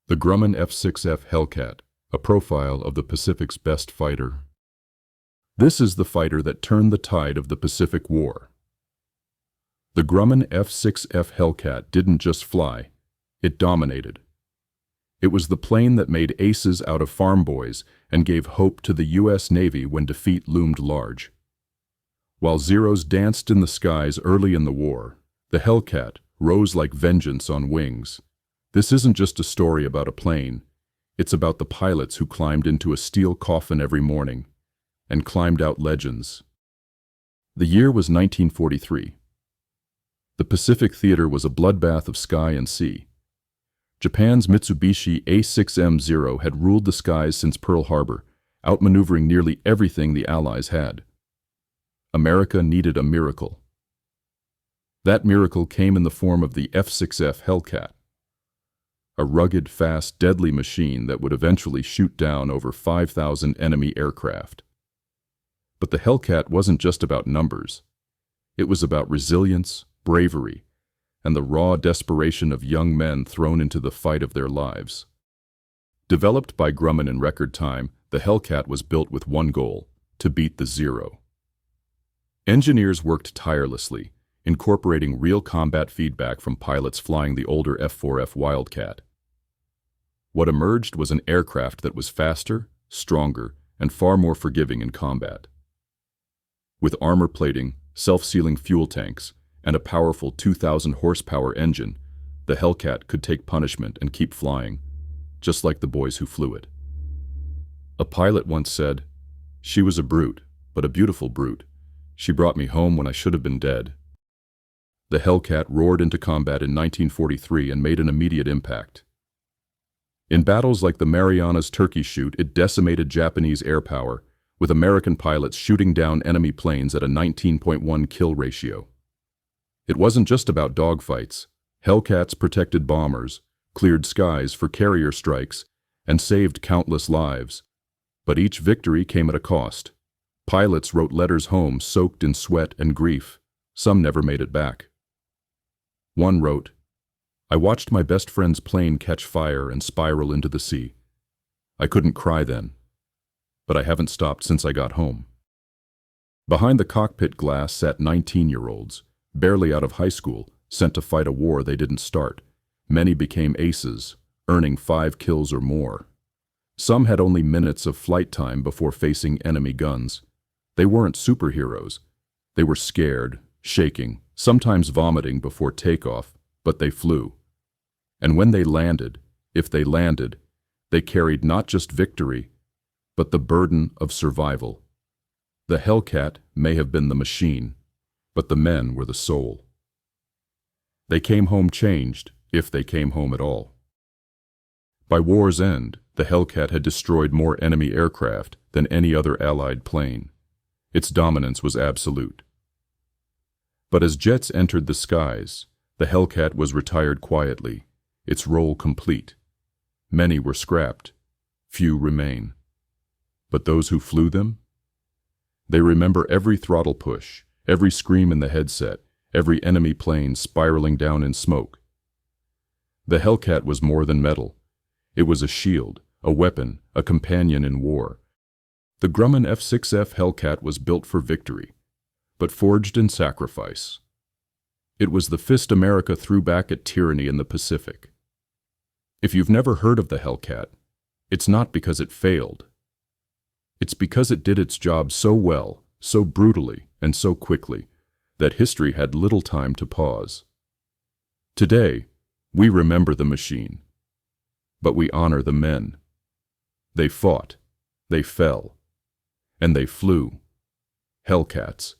The Grumman F6F Hellcat, a profile of the Pacific's best fighter. This is the fighter that turned the tide of the Pacific War. The Grumman F6F Hellcat didn't just fly, it dominated. It was the plane that made aces out of farm boys and gave hope to the U.S. Navy when defeat loomed large. While Zeros danced in the skies early in the war, the Hellcat rose like vengeance on wings. This isn't just a story about a plane, it's about the pilots who climbed into a steel coffin every morning and climbed out legends. The year was 1943. The Pacific theater was a bloodbath of sky and sea. Japan's Mitsubishi A6M0 had ruled the skies since Pearl Harbor, outmaneuvering nearly everything the Allies had. America needed a miracle. That miracle came in the form of the F6F Hellcat, a rugged, fast, deadly machine that would eventually shoot down over 5,000 enemy aircraft. But the Hellcat wasn't just about numbers. It was about resilience, bravery, and the raw desperation of young men thrown into the fight of their lives. Developed by Grumman in record time, the Hellcat was built with one goal: to beat the Zero. Engineers worked tirelessly, incorporating real combat feedback from pilots flying the older F4F Wildcat. What emerged was an aircraft that was faster, stronger, and far more forgiving in combat. With armor plating, self-sealing fuel tanks, and a powerful 2,000 horsepower engine, the Hellcat could take punishment and keep flying, just like the boys who flew it. A pilot once said, "She was a brute, but a beautiful brute. She brought me home when I should have been dead." The Hellcat roared into combat in 1943 and made an immediate impact. In battles like the Marianas Turkey Shoot, it decimated Japanese air power, with American pilots shooting down enemy planes at a 19.1 kill ratio. It wasn't just about dogfights. Hellcats protected bombers, cleared skies for carrier strikes, and saved countless lives. But each victory came at a cost. Pilots wrote letters home soaked in sweat and grief. Some never made it back. One wrote, "I watched my best friend's plane catch fire and spiral into the sea. I couldn't cry then, but I haven't stopped since I got home." Behind the cockpit glass sat 19-year-olds, barely out of high school, sent to fight a war they didn't start. Many became aces, earning 5 kills or more. Some had only minutes of flight time before facing enemy guns. They weren't superheroes. They were scared, shaking, sometimes vomiting before takeoff, but they flew. And when they landed, if they landed, they carried not just victory, but the burden of survival. The Hellcat may have been the machine, but the men were the soul. They came home changed, if they came home at all. By war's end, the Hellcat had destroyed more enemy aircraft than any other Allied plane. Its dominance was absolute. But as jets entered the skies, the Hellcat was retired quietly, its role complete. Many were scrapped, few remain. But those who flew them? They remember every throttle push, every scream in the headset, every enemy plane spiraling down in smoke. The Hellcat was more than metal. It was a shield, a weapon, a companion in war. The Grumman F6F Hellcat was built for victory, but forged in sacrifice. It was the fist America threw back at tyranny in the Pacific. If you've never heard of the Hellcat, it's not because it failed. It's because it did its job so well, so brutally, and so quickly, that history had little time to pause. Today, we remember the machine, but we honor the men. They fought, they fell, and they flew. Hellcats.